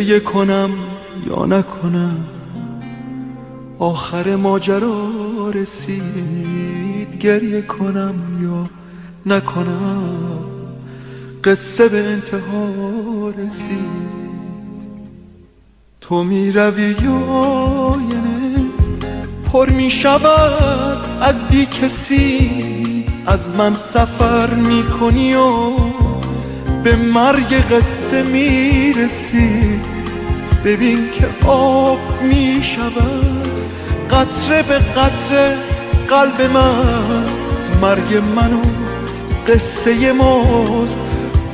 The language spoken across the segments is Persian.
گریه کنم یا نکنم، آخر ماجرا رسید. گریه کنم یا نکنم، قصه به انتها رسید. تو می روی یا پر می شود از بی کسی، از من سفر می کنی و به مرگ قصه می رسی. ببین که آب می شود قطره به قطره قلب من، مرگ من و قصه ماست،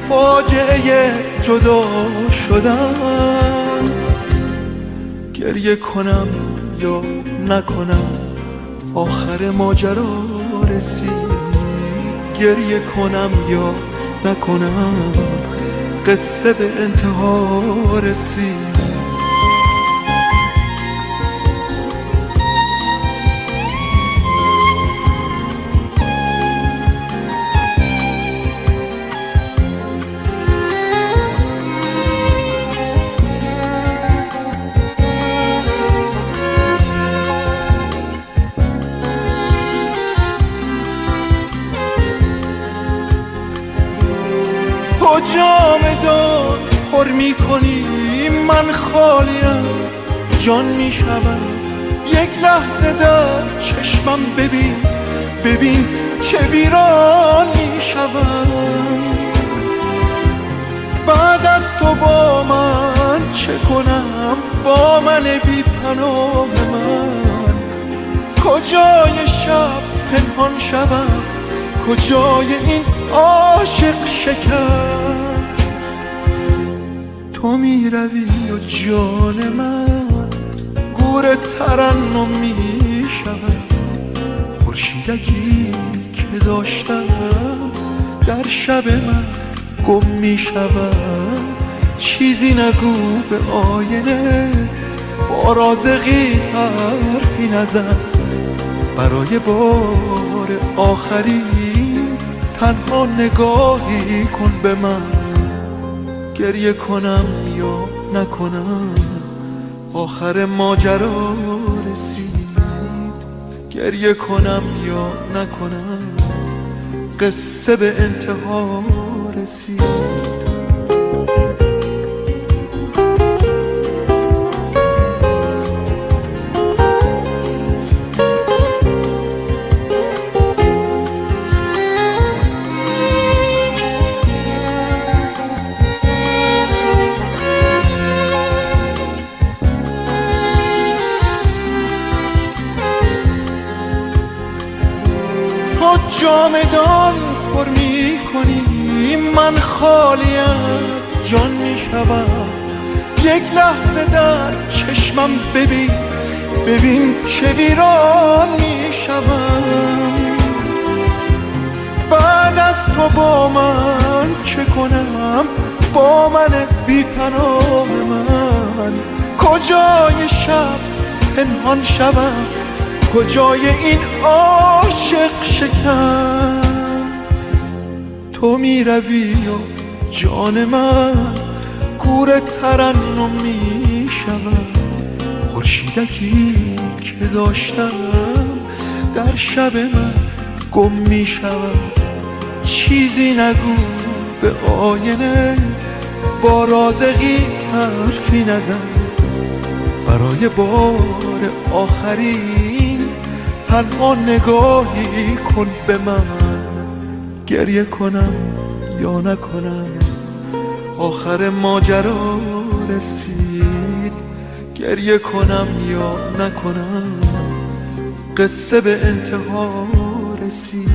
فاجعه جدا شدن. گریه کنم یا نکنم، آخر ماجرا رسید. گریه کنم یا نکنم، قصه به انتها رسید. تو جامدان پر می کنی، من خالی از جان می شدم. یک لحظه در چشمم ببین، ببین چه ویران می شدم. بعد از تو با من چه کنم، با من بی پناه من؟ کجای شب پنهان شوم، کجای این عاشق شکن؟ تو می روی و جان من گور ترنم می شود. خورشیدکی که داشتم در شب من گم می شود. چیزی نگو به آینه، با رازقی حرفی نزن. برای بار آخری تنها نگاهی کن به من. گریه کنم یا نکنم، آخر ماجرا رسید. گریه کنم یا نکنم، قصه به انتها رسید. جامدان پر می کنی، من خالی از جان می شدم. یک لحظه در چشمم ببین، ببین چه ویران می شدم. بعد از تو با من چه کنم، با من بی پناه من؟ کجای شب پنهان شوم، کجای این عاشق شکن؟ تو می روی و جان من گور ترنم می شود. خورشیدکی که داشتم در شب من گم می شود. چیزی نگو به آینه، با رازقی حرفی نزن. برای بار آخری تنها نگاهی کن به من. گریه کنم یا نکنم، آخر ماجرا رسید. گریه کنم یا نکنم، قصه به انتها رسید.